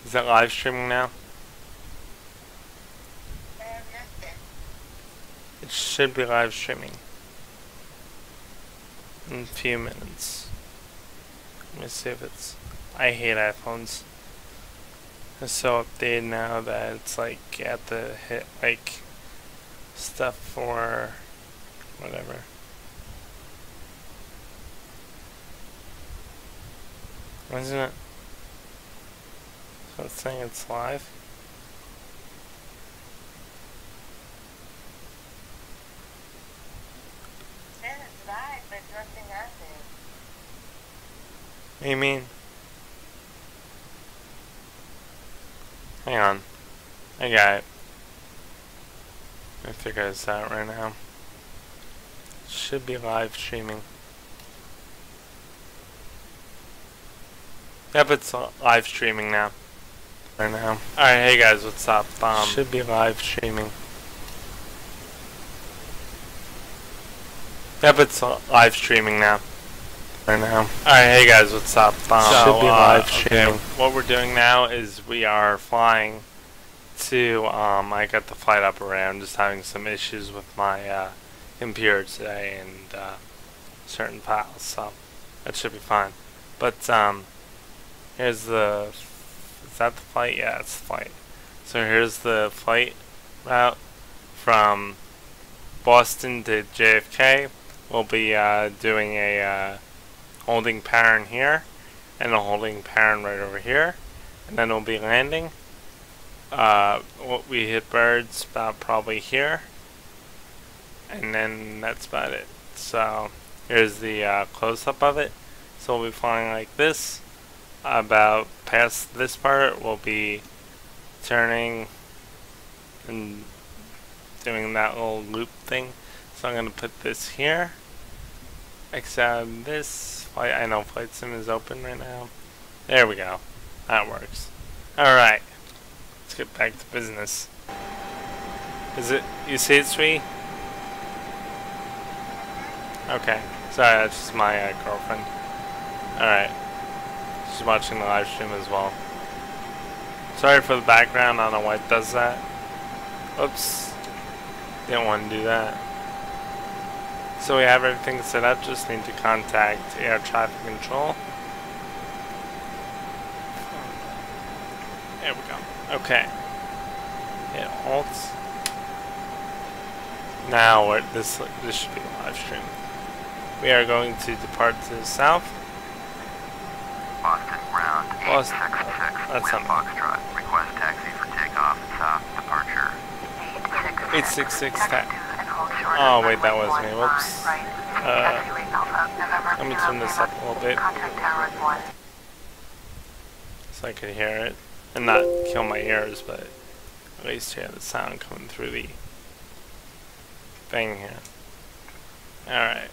Is it live streaming now? It should be live streaming in a few minutes. Let me see if it's... I hate iPhones. It's so updated now that it's like you have to hit like stuff for whatever. Isn't it? So it's saying it's live. It says it's live, but nothing happened. What do you mean? Hang on. I got it. I figure this out right now. Should be live streaming. Yep, it's live streaming now. Right now. Alright, hey guys, what's up? Should be live streaming. Yep, it's live streaming now. Right now. Alright, hey guys, what's up? Should be live streaming. Okay, what we're doing now is we are flying to, I got the flight up already. I'm just having some issues with my computer today and certain files, so that should be fine. But, here's the... Is that the flight? Yeah, it's the flight. So here's the flight route from Boston to JFK. We'll be doing a holding pattern here and a holding pattern right over here, and then we'll be landing. We hit birds about probably here, and then that's about it. So here's the close-up of it. So we'll be flying like this. About past this part, we'll be turning and doing that little loop thing. So I'm going to put this here. Except this flight, I know Flight Sim is open right now. There we go. That works. Alright. Let's get back to business. Is it, you see it, sweet? Okay. Sorry, that's just my girlfriend. Alright. She's watching the live stream as well. Sorry for the background, I don't know why it does that. Oops. Didn't want to do that. So we have everything set up, just need to contact air traffic control. There we go. Okay. Hit Alt. Now this should be a live stream. We are going to depart to the south. Boston ground, Boston. 866, That's Wind Foxtrot. Request taxi for takeoff and south departure. 866 Oh wait, that was me. Whoops. Let me turn this up a little bit so I could hear it and not kill my ears, but at least hear the sound coming through the thing here. Alright,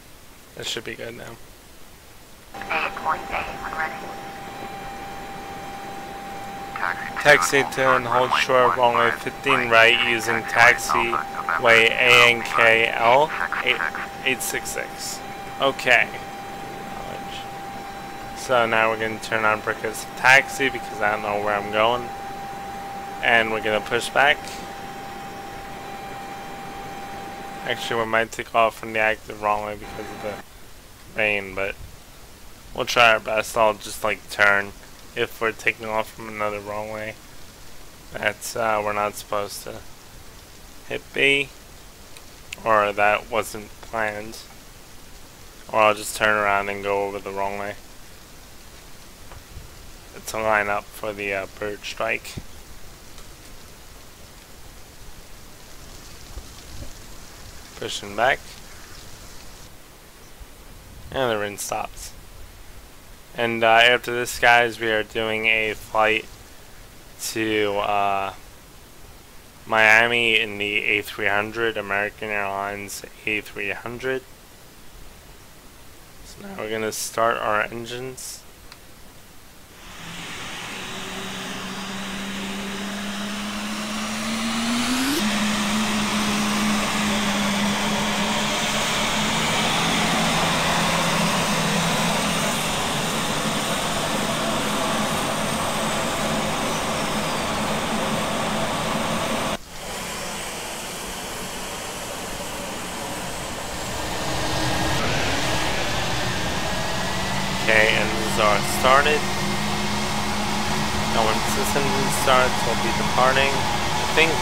this should be good now. 8.8 when ready. Taxi to and hold short runway 15 right using taxiway ANKL 866. Okay. So now we're going to turn on brake as taxi because I don't know where I'm going. And we're going to push back. Actually, we might take off from the active runway because of the rain, but we'll try our best. I'll just like turn if we're taking off from another runway. That's we're not supposed to hit B, or that wasn't planned. Or I'll just turn around and go over the runway to line up for the bird strike. Pushing back, and the rain stops. And after this, guys, we are doing a flight to Miami in the A300, American Airlines A300. So now we're going to start our engines. started. And once this engine starts, we'll be departing. I think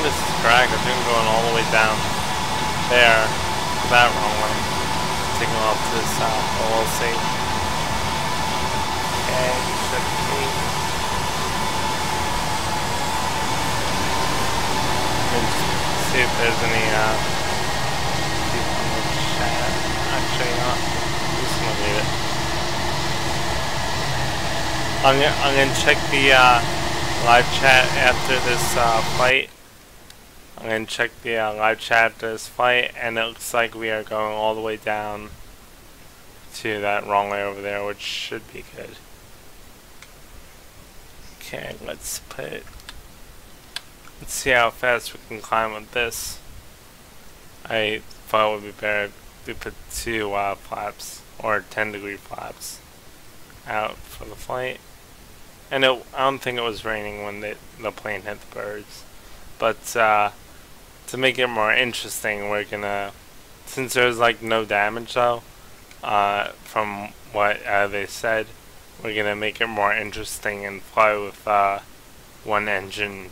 this is correct. I think we're going all the way down there, that runway, taking off to the south. But we'll see. Okay, should be. See if there's any people in the chat. Actually not. I'm just gonna leave it. I'm gonna check the live chat after this flight. I'm gonna check the live chat after this flight, and it looks like we are going all the way down to that runway over there, which should be good. Okay, let's see how fast we can climb with this. I thought it would be better to put 2 flaps, or 10-degree flaps, out for the flight. And I don't think it was raining when the plane hit the birds. But to make it more interesting, we're gonna, since there's like no damage though, from what they said, we're gonna make it more interesting and fly with one engine.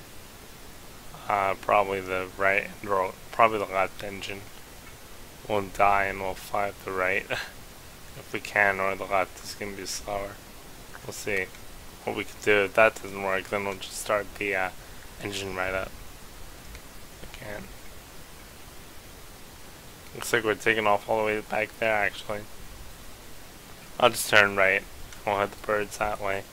Probably the right, probably the left engine will die, and we'll fly with the right if we can, or the left is gonna be slower. We'll see what we can do. If that doesn't work, then we'll just start the engine right up again. Looks like we're taking off all the way back there. Actually, I'll just turn right. We'll hit the birds that way.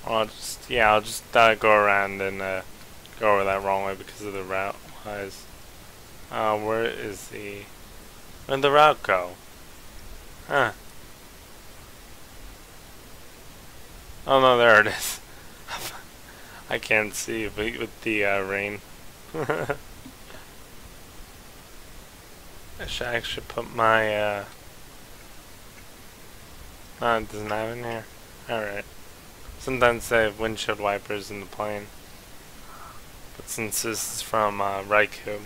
I'll just go around and go over that wrong way because of the route wise. Where'd the route go? Huh. Oh no, there it is. I can't see with the rain. I should actually put my no, it doesn't have it in here. Alright. Sometimes they have windshield wipers in the plane, but since this is from Raikou,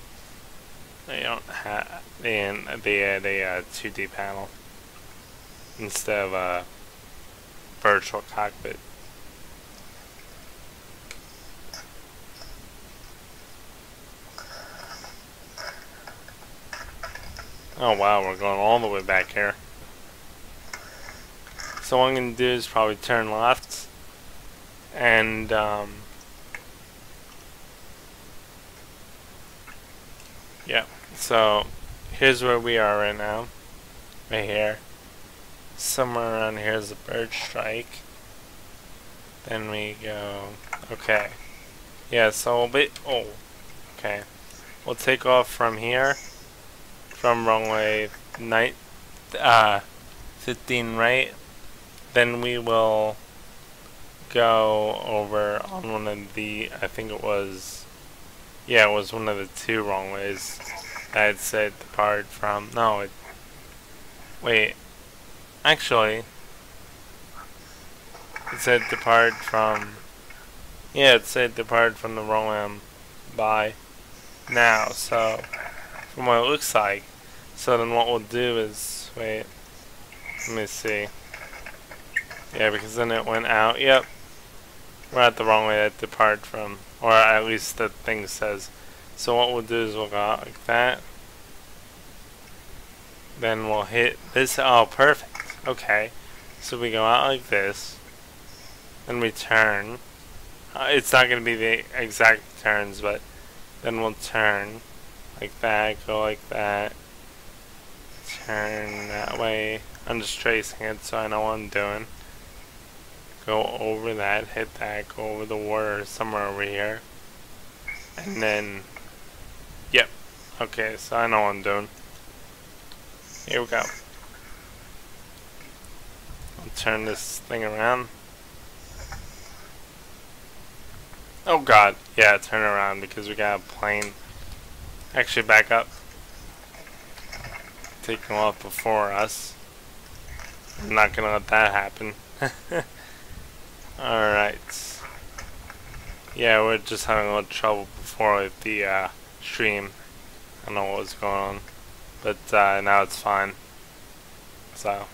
they don't have. They had a 2D panel instead of a virtual cockpit. Oh wow, we're going all the way back here. So what I'm gonna do is probably turn left. And yeah, so here's where we are right now, right here. Somewhere around here is a bird strike. Then we go, okay, yeah. So okay. We'll take off from here, from runway 15 right. Then we will go over on one of the, I think it was, yeah, it was one of the 2 runways that it said depart from. No, wait, actually, it said depart from, yeah, it said depart from the runway I'm by now. So from what it looks like, so then what we'll do is, wait, let me see, yeah, because then it went out. Yep, we're at the wrong way that depart from, or at least the thing says. So what we'll do is we'll go out like that. Then we'll hit this. Oh, perfect. Okay. So we go out like this. Then we turn. It's not going to be the exact turns, but then we'll turn like that, go like that, turn that way. I'm just tracing it so I know what I'm doing. Go over that, hit that, go over the water somewhere over here. And then, yep. Okay, so I know what I'm doing. Here we go. I'll turn this thing around. Oh god, yeah, turn around because we got a plane. Actually, back up. Taking off before us. I'm not gonna let that happen. Alright. Yeah, we're just having a little trouble before with the stream. I don't know what was going on, but now it's fine. So,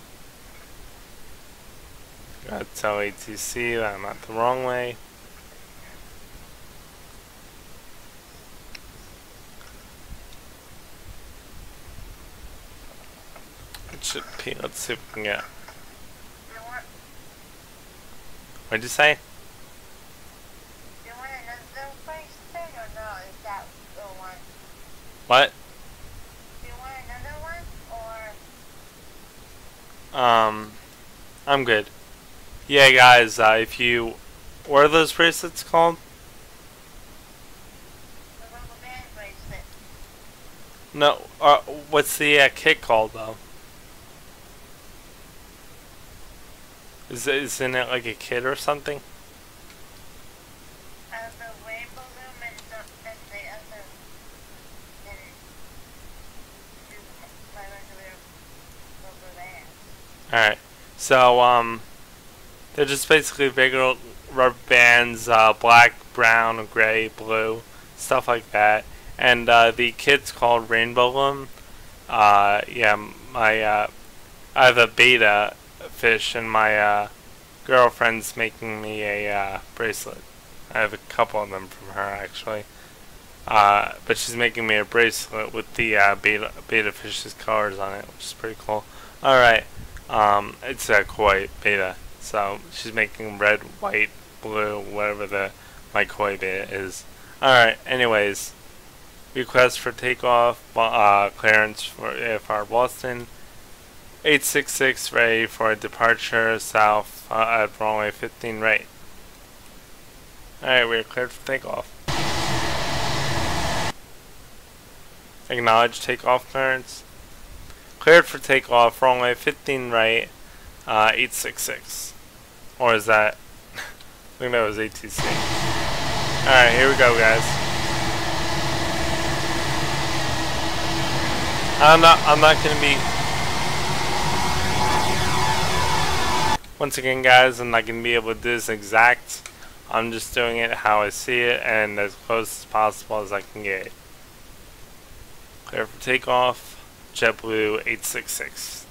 gotta tell ATC that I'm not the wrong way. It should be. Let's see if we can get. What'd you say? Do you want another bracelet or no? Is that the one? What? Do you want another one or? I'm good. Yeah, guys. If you, what are those bracelets called? The rubber band bracelet. No. What's the kit called though? Isn't it like a kit or something? The rainbow room and the other. And my regular rubber band. Alright. So, they're just basically regular rubber bands, black, brown, gray, blue, stuff like that. And the kit's called Rainbow Loom. Yeah, I have a beta fish, and my girlfriend's making me a bracelet. I have a couple of them from her actually, but she's making me a bracelet with the beta fish's colors on it, which is pretty cool. All right, it's a koi beta, so she's making red, white, blue, whatever my koi beta is. All right. Anyways, request for takeoff, clearance for AFR Boston. 866 ready for departure south at runway 15 right. Alright, we are cleared for takeoff. Acknowledge takeoff clearance. Cleared for takeoff, runway 15 right, 866. Or is that? I think that was ATC. Alright, here we go, guys. I'm not gonna be. Once again, guys, I'm not going to be able to do this exact. I'm just doing it how I see it and as close as possible as I can get. Clear for takeoff, JetBlue 866.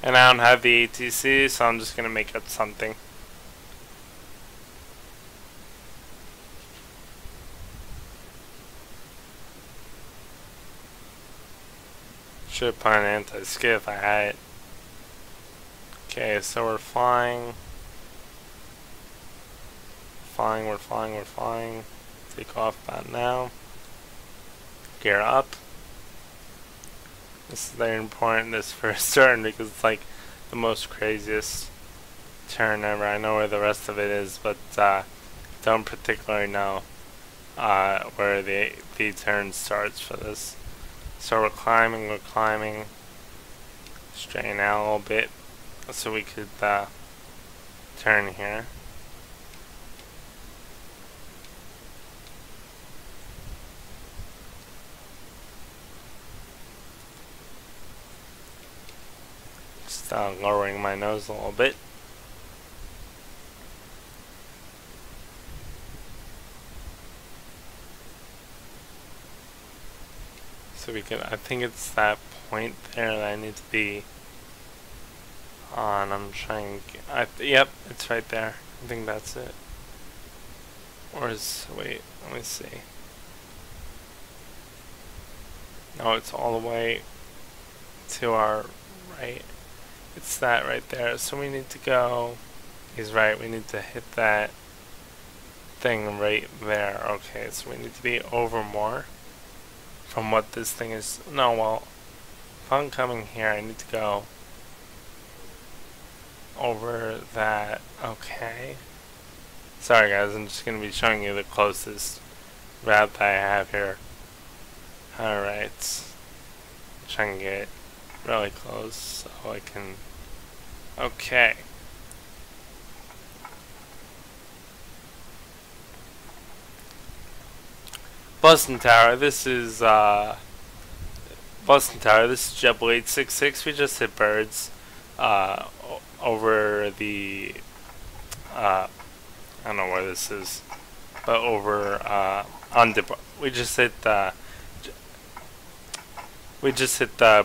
And I don't have the ATC, so I'm just going to make up something. Should put an anti-skid if I had it. Okay, so we're flying. We're flying. Take off about now. Gear up. This is very important, this first turn, because it's like the most craziest turn ever. I know where the rest of it is, but don't particularly know where the turn starts for this. So we're climbing, straighten out a little bit so we could turn here. Just lowering my nose a little bit. So we can, I think it's that point there that I need to be on. I'm trying, yep, it's right there. I think that's it. Or is, wait, let me see. No, it's all the way to our right. It's that right there. So we need to go, he's right, we need to hit that thing right there. Okay, so we need to be over more from what this thing is. No, well, if I'm coming here, I need to go over that. Okay. Sorry guys, I'm just going to be showing you the closest route that I have here. Alright. Try and get really close so I can. Okay. Boston Tower, this is Boston Tower, this is JetBlue 866. We just hit birds. over the I don't know where this is, but over we just hit the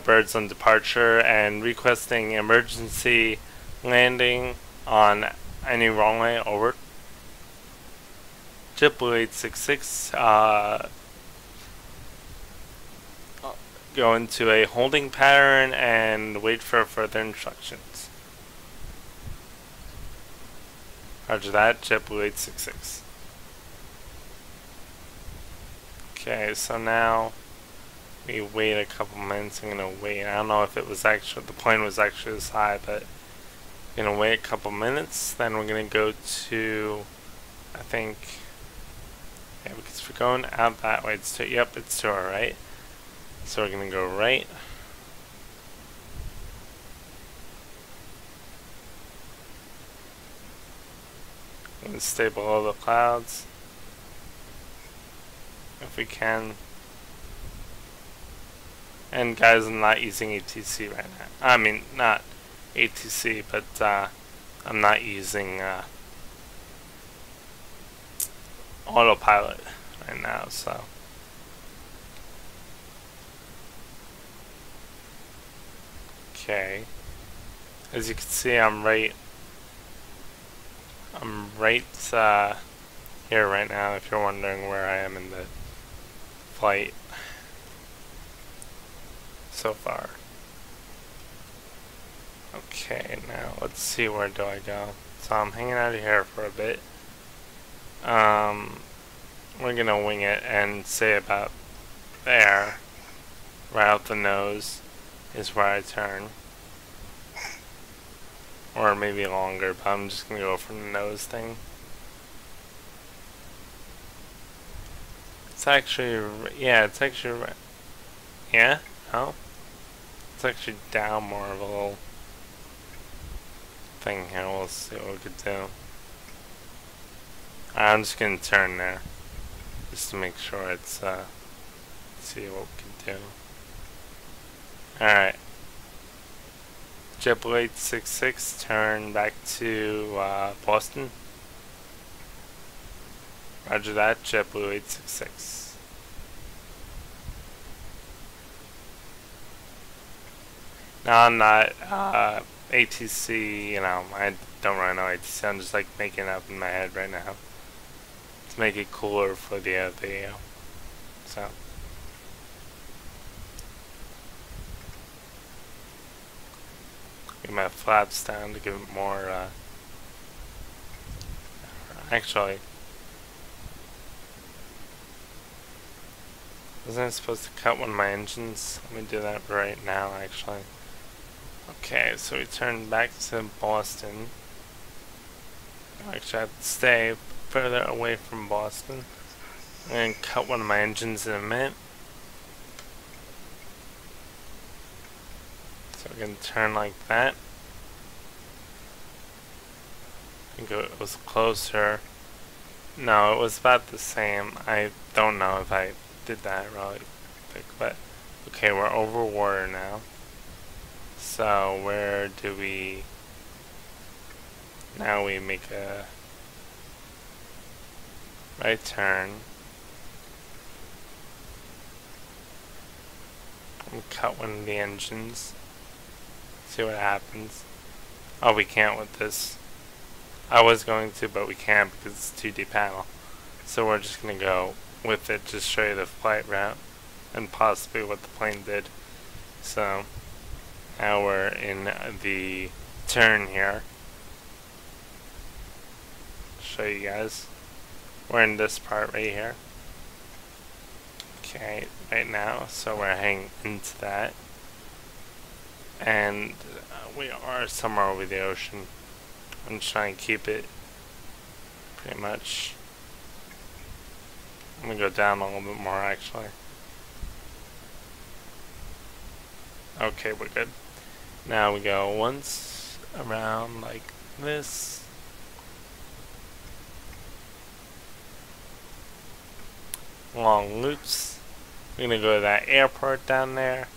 birds on departure and requesting emergency landing on any runway. Over. JetBlue 866 go into a holding pattern and wait for further instructions. Roger that, JetBlue 866. Okay, so now we wait a couple minutes. I'm gonna wait. I don't know if it was actually, the plane was actually this high, but I'm gonna wait a couple minutes. Then we're gonna go to, I think, yeah, because we're going out that way. It's to, yep, it's to our right. So we're gonna go right. And stay below the clouds if we can. And guys, I'm not using ATC right now. I mean, not ATC, but I'm not using autopilot right now, so. Okay. As you can see, I'm right here right now, if you're wondering where I am in the flight so far. Okay, now let's see, where do I go? So I'm hanging out here for a bit. We're gonna wing it and say about there, right out the nose, is where I turn. Or maybe longer, but I'm just gonna go from the nose thing. It's actually, yeah, it's actually, yeah, no? It's actually down more of a little thing here. We'll see what we could do. I'm just gonna turn there, just to make sure it's, see what we can do. Alright. JetBlue 866, turn back to Boston. Roger that, JetBlue 866. Now I'm not ATC, you know, I don't really know ATC, I'm just like making it up in my head right now to make it cooler for the video. So. Get my flaps down to give it more, actually, wasn't I supposed to cut one of my engines? Let me do that right now, actually. Okay, so we turn back to Boston. Actually, I have to stay further away from Boston. I'm going to cut one of my engines in a minute. So we're going to turn like that. I think it was closer. No, it was about the same. I don't know if I did that really quick, but okay, we're over water now. So where do we, now we make a right turn. And cut one of the engines. See what happens. Oh, we can't with this. I was going to, but we can't because it's 2D panel. So we're just going to go with it, just show you the flight route and possibly what the plane did. So now we're in the turn here. Show you guys. We're in this part right here. Okay, right now, so we're heading into that. And we are somewhere over the ocean. I'm just trying to keep it pretty much. I'm gonna go down a little bit more actually. Okay, we're good. Now we go once around like this. Long loops. We're gonna go to that airport down there.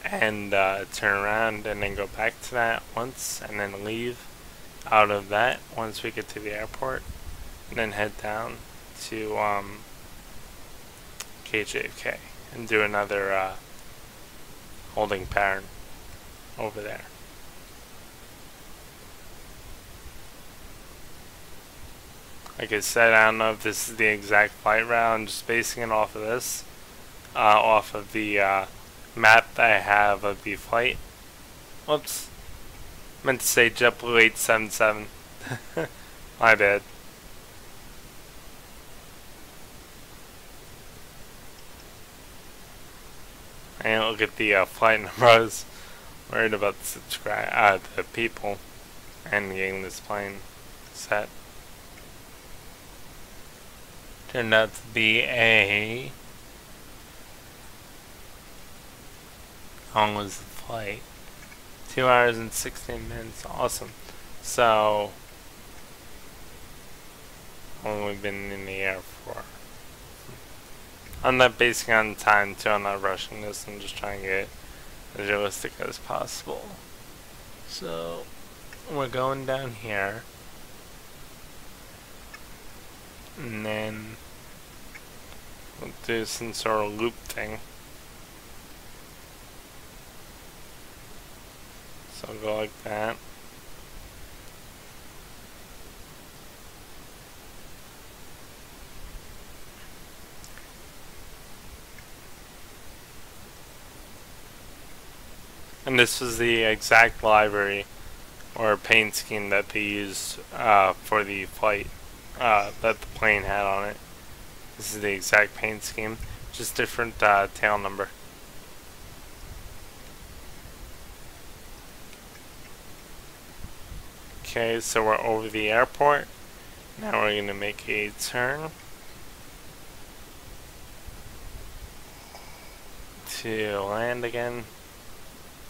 and turn around and then go back to that once and then leave out of that once we get to the airport, and then head down to KJFK and do another holding pattern over there. Like I said, I don't know if this is the exact flight route. I'm just basing it off of this, off of the map that I have of the flight. Whoops, meant to say JetBlue 877. My bad. I didn't look at the flight number. I was worried about the people and getting this plane set. Turned out to be how long was the flight? 2 hours and 16 minutes. Awesome. So, how long have we been in the air for? I'm not basing on time too. I'm not rushing this. I'm just trying to get as realistic as possible. So, we're going down here. And then we'll do some sort of loop thing. So I'll go like that. And this was the exact library or paint scheme that they used for the flight that the plane had on it. This is the exact paint scheme, just different tail number. Okay, so we're over the airport. Now we're going to make a turn to land again.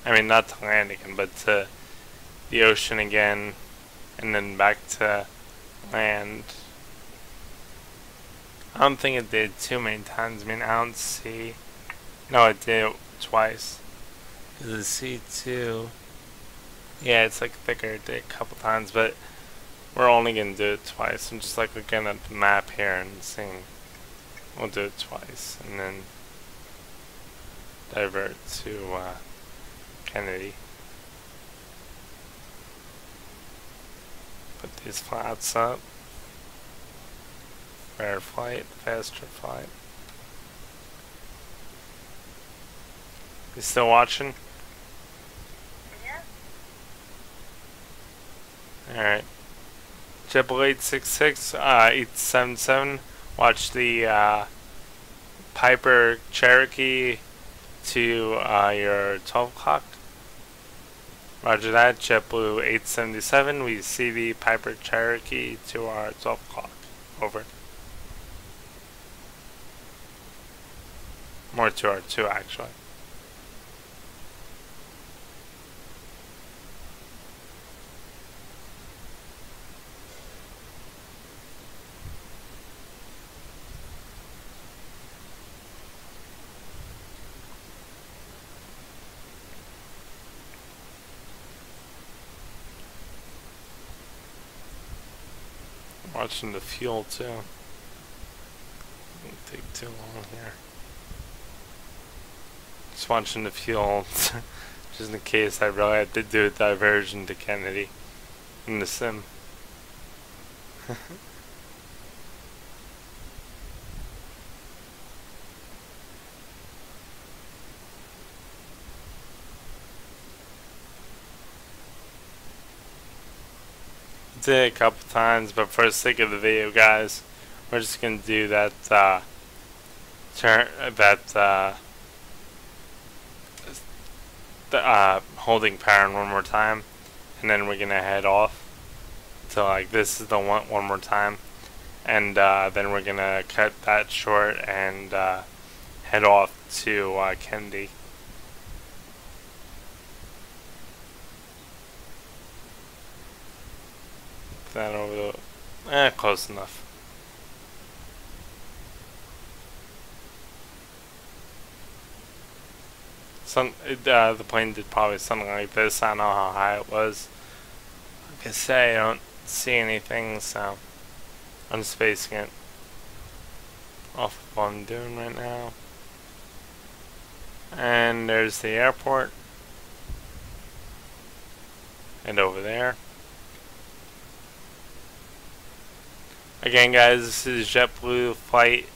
I mean, not to land again, but to the ocean again, and then back to land. I don't think it did too many times. I mean, I don't see. No, it did it twice. The C2. Yeah, it's like thicker. It did a couple times, but we're only gonna do it twice. I'm just like looking at the map here and seeing. We'll do it twice, and then divert to Kennedy. Put these flaps up. Rare flight, faster flight. You still watching? Yeah. Alright. JetBlue 866, 877. Watch the Piper Cherokee to your 12 o'clock. Roger that. JetBlue 877. We see the Piper Cherokee to our 12 o'clock. Over. More to our 2 actually. Watching the fuel too. Won't take too long here. Just watching the fuel, just in case I really had to do a diversion to Kennedy in the sim. Did it a couple times, but for the sake of the video, guys, we're just gonna do that holding pattern one more time, and then we're gonna head off. So like this is the one more time, and then we're gonna cut that short and head off to Kennedy. That over the close enough. The plane did probably something like this. I don't know how high it was. Like I say, I don't see anything, so I'm just basing it off of what I'm doing right now. And there's the airport. And over there. Again, guys, this is JetBlue flight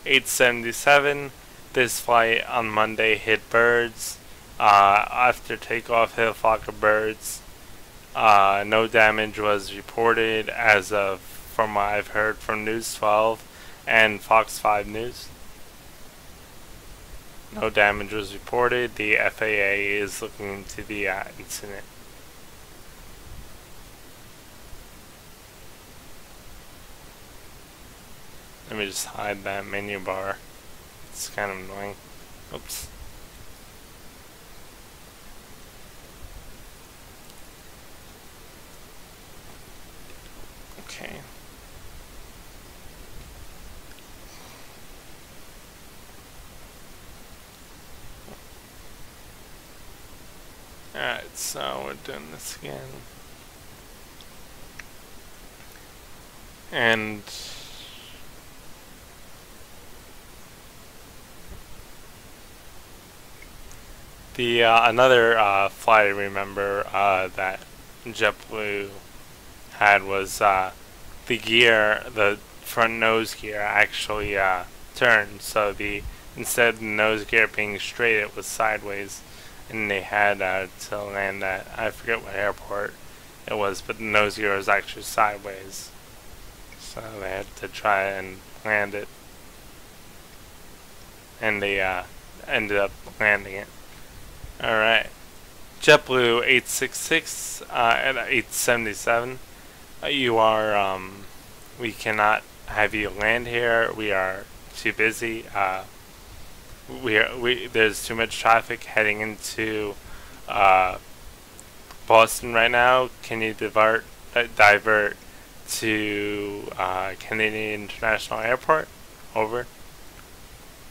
877. This flight on Monday hit birds. After takeoff, hit a flock of birds. No damage was reported as of from what I've heard from News 12 and Fox 5 News. No damage was reported. The FAA is looking into the incident. Let me just hide that menu bar. It's kind of annoying. Oops. Okay. Alright, so we're doing this again. And the another flight I remember that JetBlue had was the gear, the front nose gear actually turned. So instead of the nose gear being straight, it was sideways, and they had to land at, I forget what airport it was, but the nose gear was actually sideways. So they had to try and land it, and they ended up landing it. Alright, JetBlue 866 at 877. You are, we cannot have you land here. We are too busy. There's too much traffic heading into Boston right now. Can you divert to Kennedy International Airport? Over.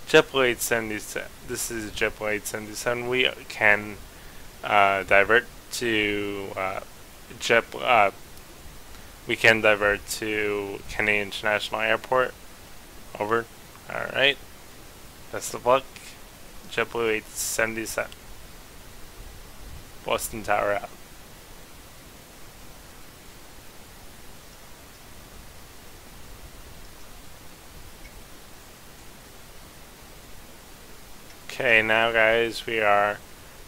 JetBlue 877. This is JetBlue 877. We can divert to we can divert to Kennedy International Airport. Over. Alright. Best of luck. JetBlue 877. Boston Tower out. Okay, now guys, we are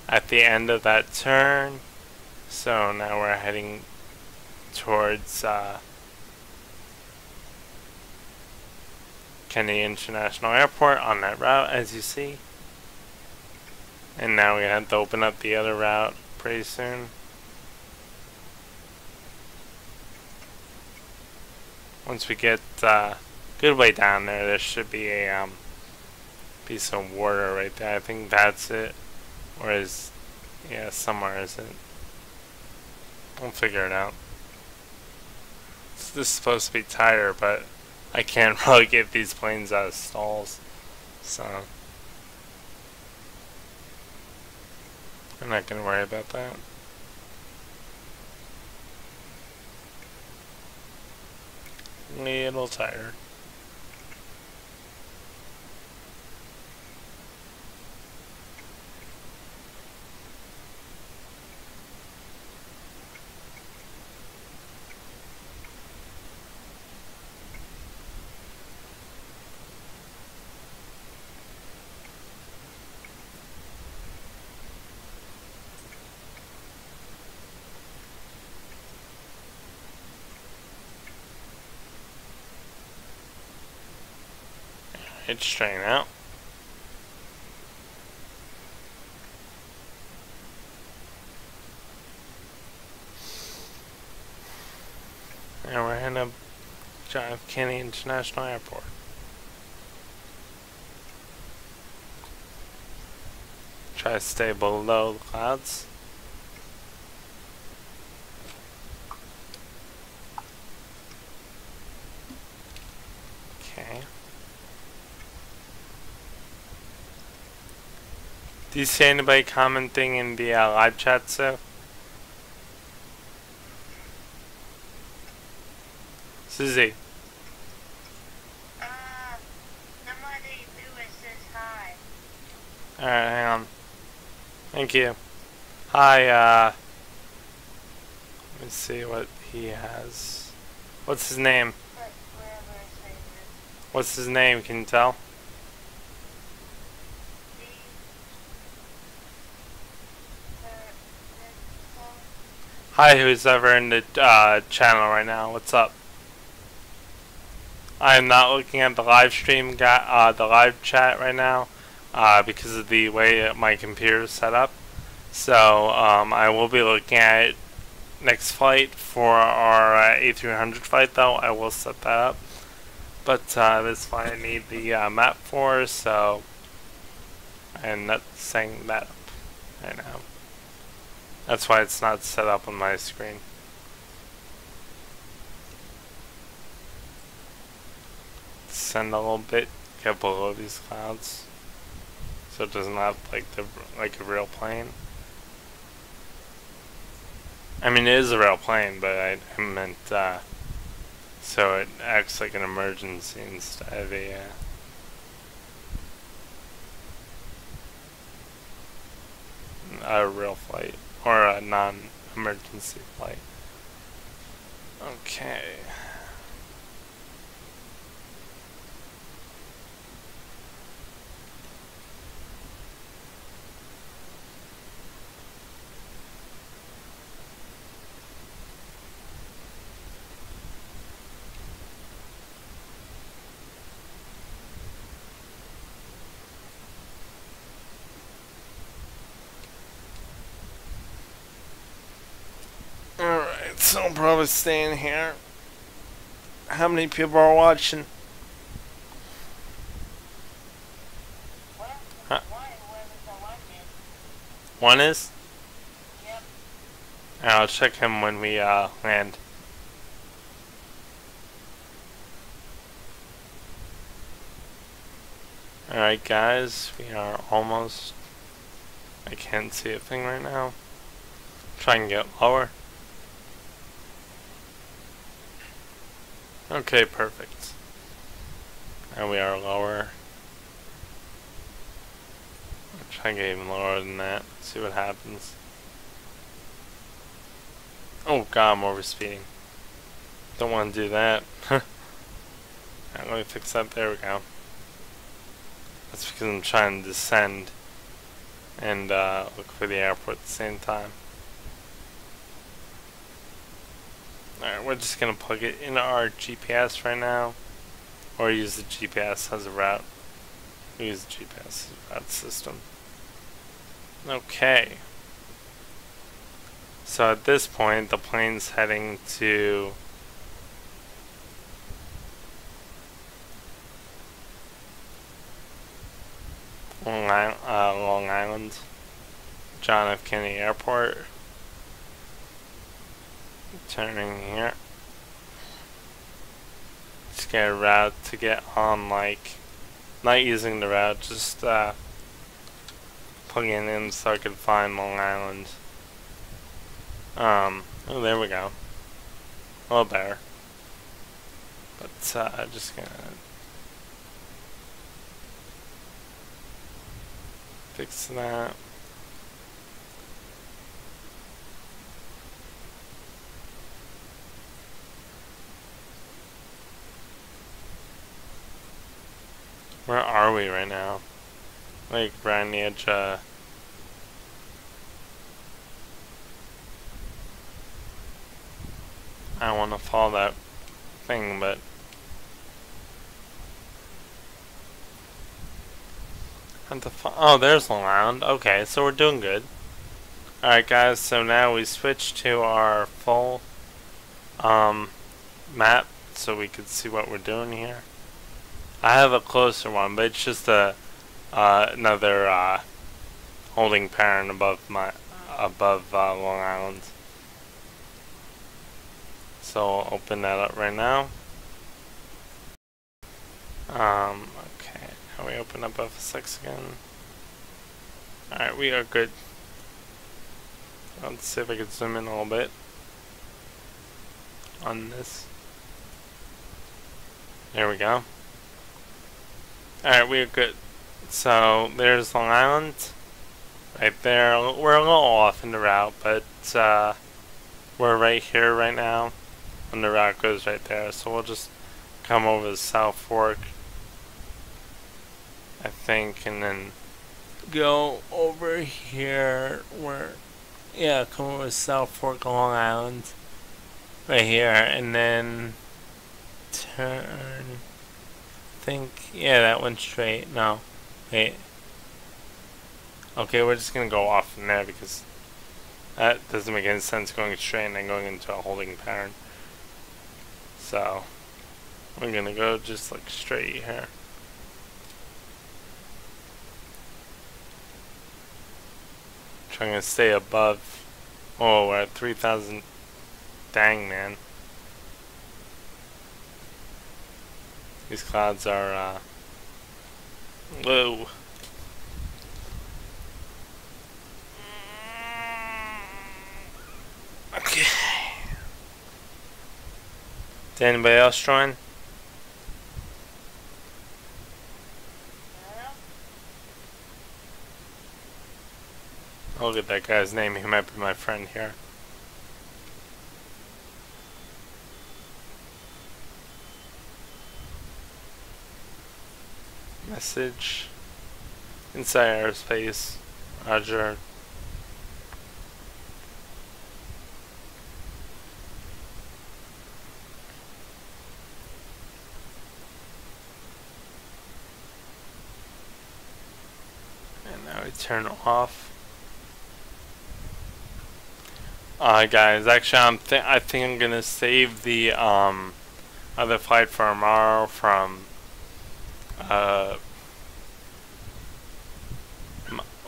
at the end of that turn. So now we're heading towards Kennedy International Airport on that route, as you see. And now we have to open up the other route pretty soon. Once we get good way down there, there should be a piece of water right there. I think that's it. Or is, yeah, somewhere is it. We'll figure it out. This is supposed to be tighter, but I can't really get these planes out of stalls, so I'm not gonna worry about that. Little tighter. It's straight out. And we're heading up Kennedy International Airport. Try to stay below the clouds. Okay. Do you see anybody commenting in the live chat, Sue? Susie. Somebody Lewis says hi. Alright, hang on. Thank you. Hi, let me see what he has. What's his name? Whatever his name is. What's his name? Can you tell? Hi, who's ever in the channel right now? What's up? I am not looking at the live stream, the live chat right now, because of the way my computer is set up. So I will be looking at it next flight for our A300 flight, though. I will set that up. But this flight I need the map for, so I'm not setting that up right now. That's why it's not set up on my screen. Send a little bit, get below these clouds, so it doesn't look like a real plane. I mean, it is a real plane, but I meant so it acts like an emergency instead of a real flight or a non-emergency flight. Okay. Alright, so I'm probably staying here. How many people are watching? Huh? One is? Yep. I'll check him when we land. Alright guys, we are almost... I can't see a thing right now. Try and get lower. Okay, perfect. And we are lower. I'll try and get even lower than that. See what happens. Oh god, I'm overspeeding. Don't want to do that. Alright, let me fix that. There we go. That's because I'm trying to descend and look for the airport at the same time. Alright, we're just gonna plug it into our GPS right now, or use the GPS as a route. We use the GPS as a route system. Okay. So at this point, the plane's heading to Long Island, John F. Kennedy Airport. Turning here. Just get a route to get on, like, not using the route, just plugging it in so I could find Long Island. Oh, there we go. A little better. But just gonna fix that. Where are we right now? Like right on the edge. I don't want to follow that thing, but oh, there's Long Island. Okay, so we're doing good. Alright guys, so now we switch to our full map so we can see what we're doing here. I have a closer one, but it's just a another holding pattern above Long Island. So I'll open that up right now. Okay, now we open up FSX again. Alright, we are good. Let's see if I can zoom in a little bit on this. There we go. Alright, we are good. So, there's Long Island. Right there. We're a little off in the route, but we're right here right now. And the route goes right there. So we'll just come over to South Fork, I think, and then go over here where, yeah, come over to South Fork, Long Island, right here, and then turn, I think, yeah, that went straight. No, wait. Okay, we're just gonna go off from there because that doesn't make any sense going straight and then going into a holding pattern. So we're gonna go just like straight here. Trying to stay above. Oh, we're at 3,000. Dang, man. These clouds are low. Okay. Did anybody else join? I'll look at that guy's name. He might be my friend here. Message. Inside airspace. Roger. And now we turn off. Guys, actually, I think I'm gonna save the other flight for tomorrow from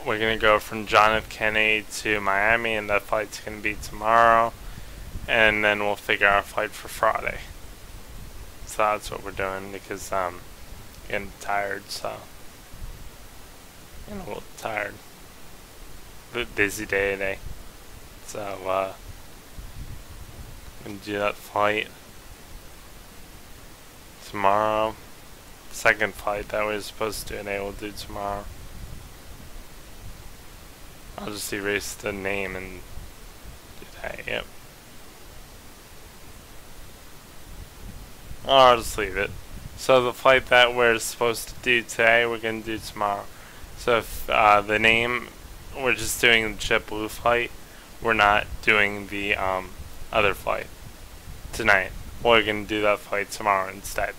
we're gonna go from John F. Kennedy to Miami, and that flight's gonna be tomorrow, and then we'll figure out a flight for Friday. So that's what we're doing because getting tired, so getting a little tired. Busy day today. So, I'm gonna do that flight tomorrow. Second flight that we were supposed to do today, we'll do tomorrow. I'll just erase the name and do that, yep. I'll just leave it. So the flight that we're supposed to do today, we're gonna do tomorrow. So if the name, we're just doing the JetBlue flight. We're not doing the other flight tonight. We're going to do that flight tomorrow instead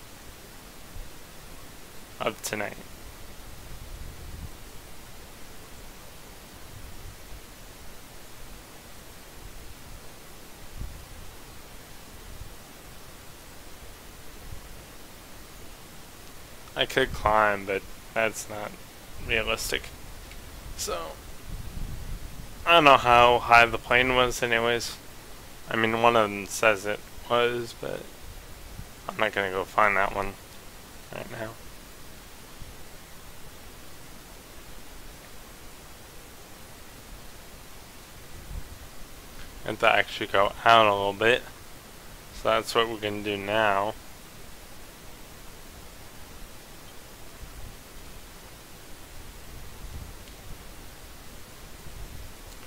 of tonight. I could climb, but that's not realistic. So I don't know how high the plane was anyways. I mean, one of them says it was, but I'm not gonna go find that one right now. I have to actually go out a little bit. So that's what we're gonna do now.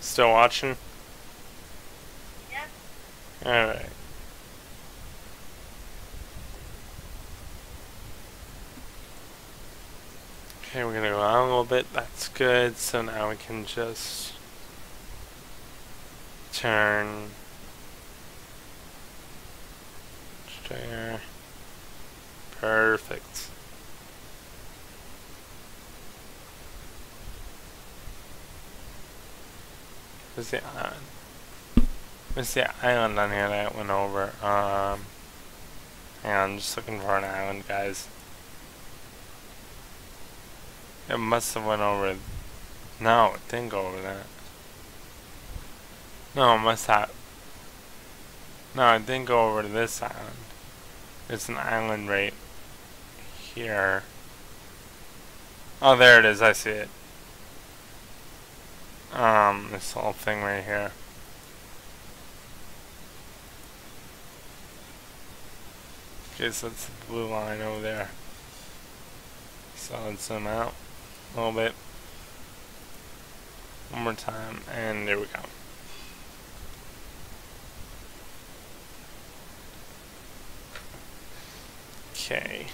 Still watching? Yep. Alright. Okay, we're gonna go out a little bit. That's good. So now we can just turn there. Perfect. Where's the island? Where's the island on here that went over? Hang on, I'm just looking for an island, guys. It must have went over. No, it didn't go over that. No, it must have. No, it didn't go over to this island. It's an island right here. Oh, there it is. I see it. this whole thing right here. Okay, so that's the blue line over there. So let's zoom out a little bit. One more time, and there we go. Okay.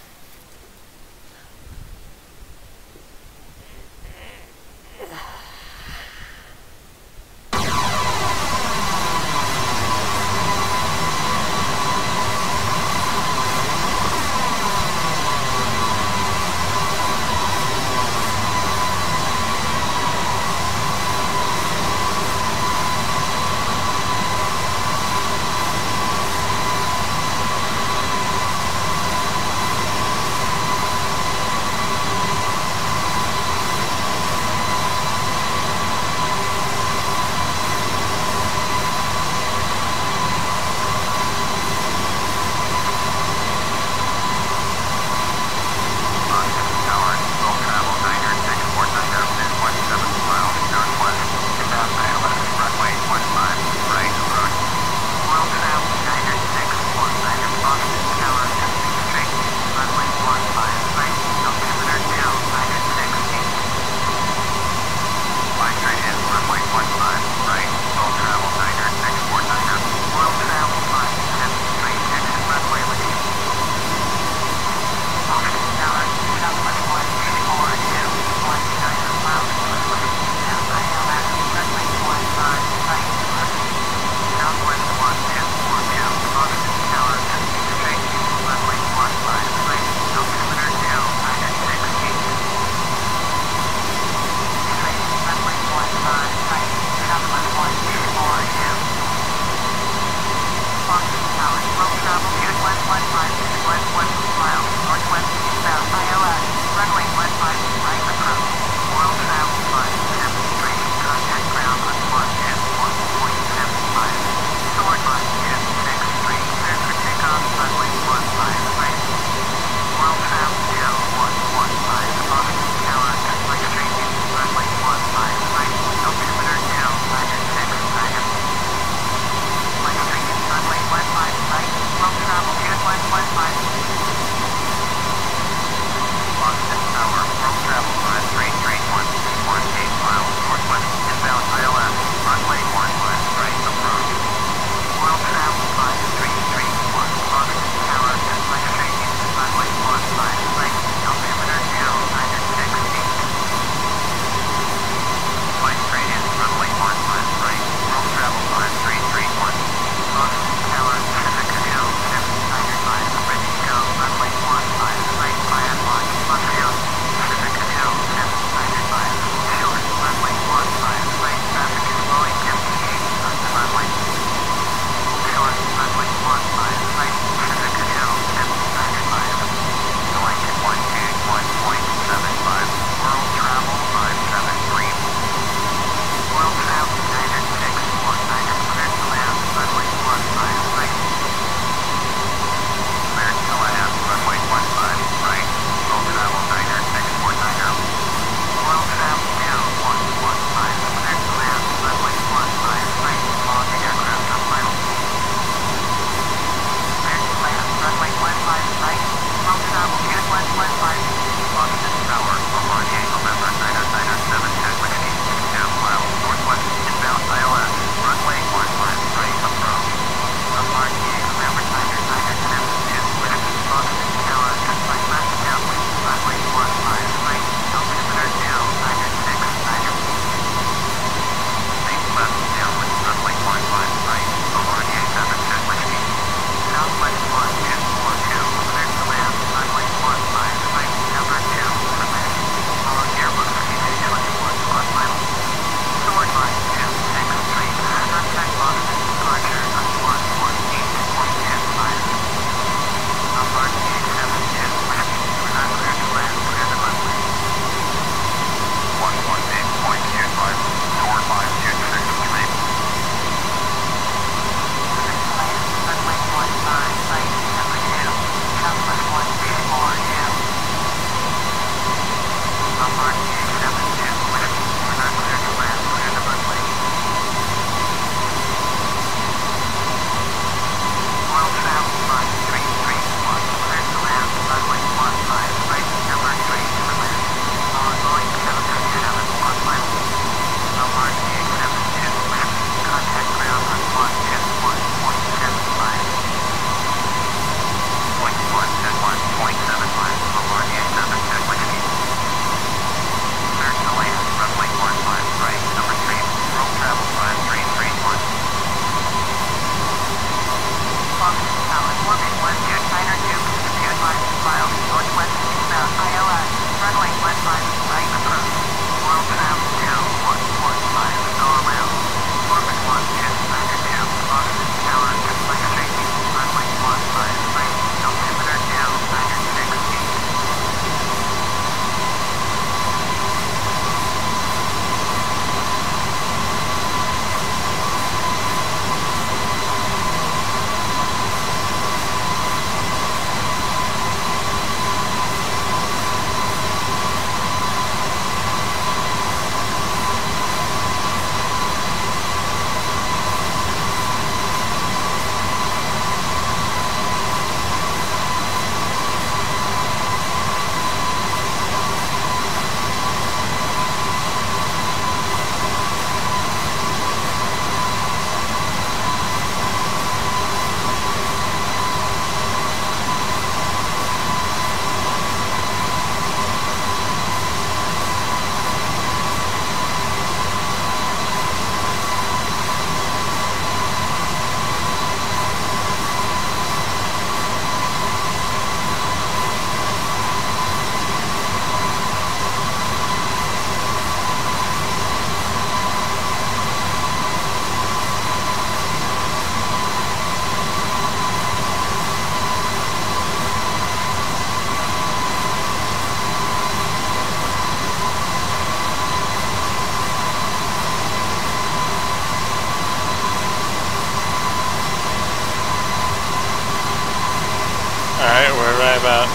Alright, we're right about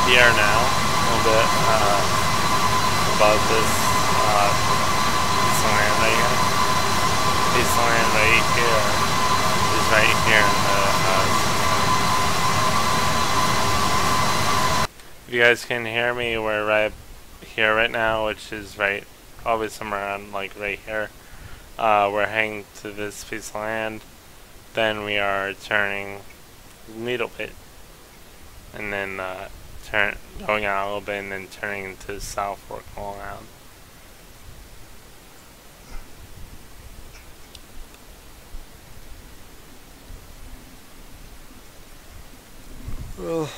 here now, a little bit above this piece of land right here. Piece of land right here is right here in the if you guys can hear me, we're right here right now, which is right, probably somewhere around like right here. We're heading to this piece of land, then we are turning Needle Pit. And then going out a little bit and then turning into South Fork all around. Well,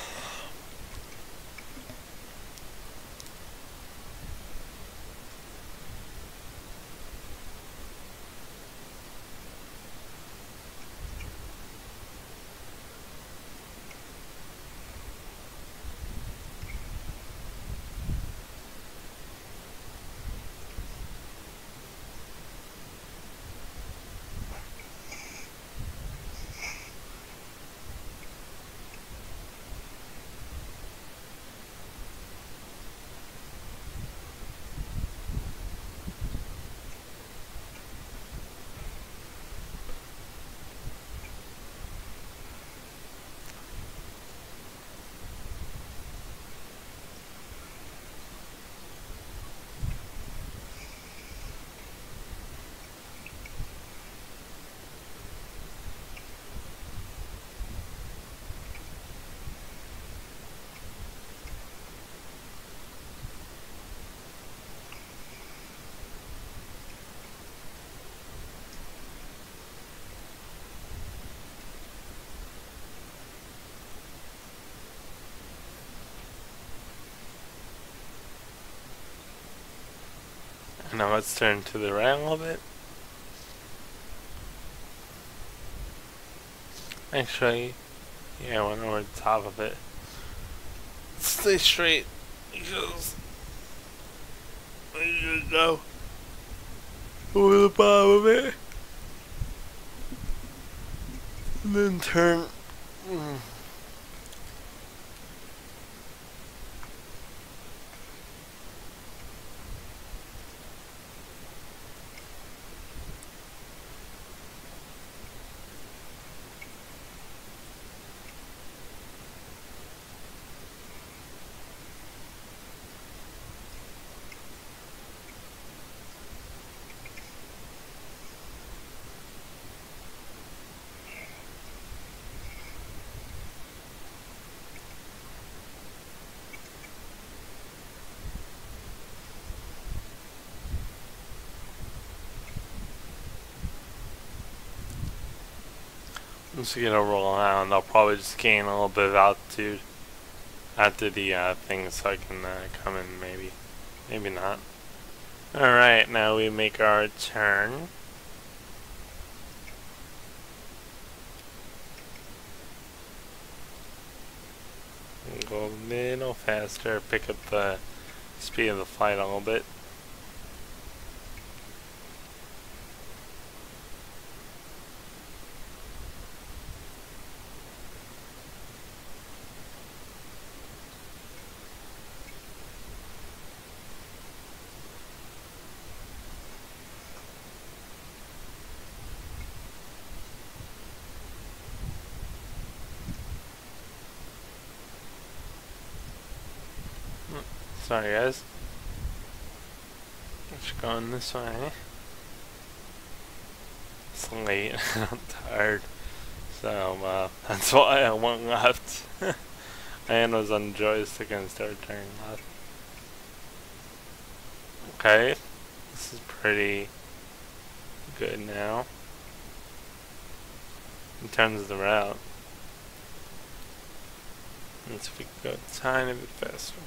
now let's turn to the right a little bit. Actually, yeah, I went over the top of it. Stay straight because I just go over the bottom of it and then turn. Once we get a roll around, I'll probably just gain a little bit of altitude after the thing so I can come in maybe. Maybe not. Alright, now we make our turn. Go a little faster, pick up the speed of the flight a little bit. Sorry guys. Just going this way. It's late. I'm tired. So that's why I went left. And was on the joystick and started turning left. Okay. This is pretty good now. In terms of the route. Let's see if we can go a tiny bit faster.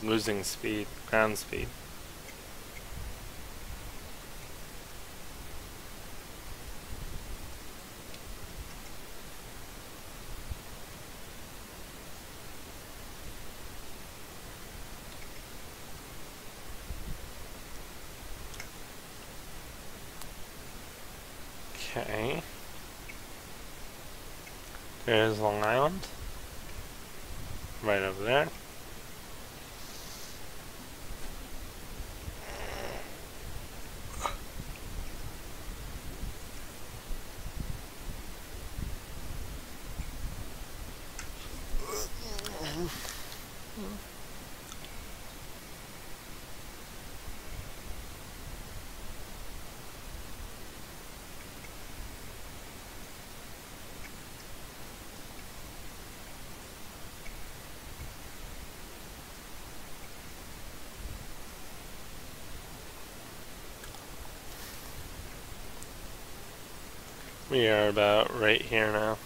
Losing speed, ground speed. Okay. There's Long Island. Right over there. We are about right here now.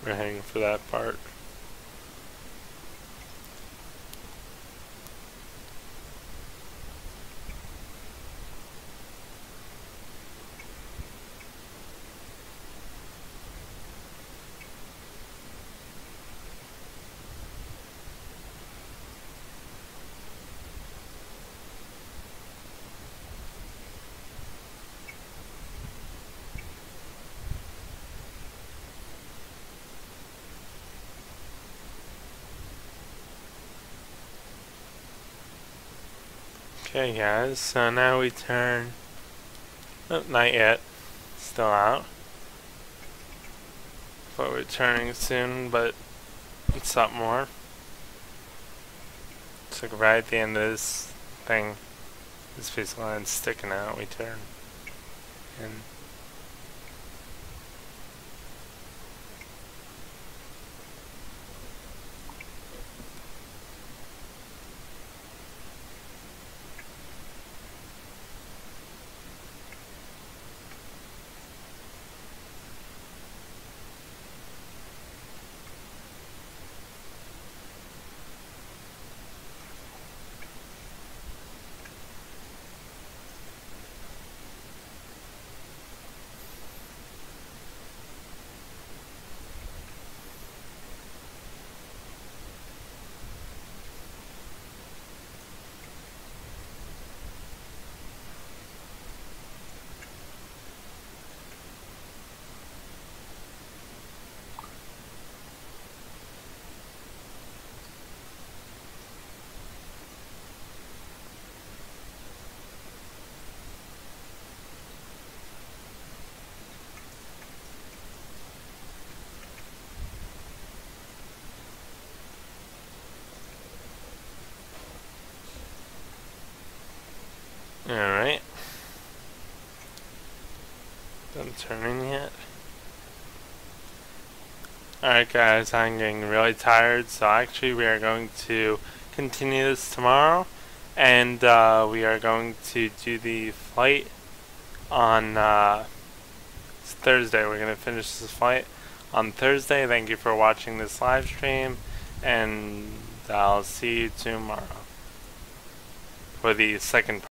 We're heading for that part. Okay guys, so now we turn, oh, not yet, still out, but we're turning soon, but it's up more. So right at the end of this thing, this piece of line sticking out, we turn, and alright. Done turning yet? Alright guys, I'm getting really tired, so actually we are going to continue this tomorrow, and we are going to do the flight on Thursday. We're going to finish this flight on Thursday. Thank you for watching this live stream, and I'll see you tomorrow for the second part.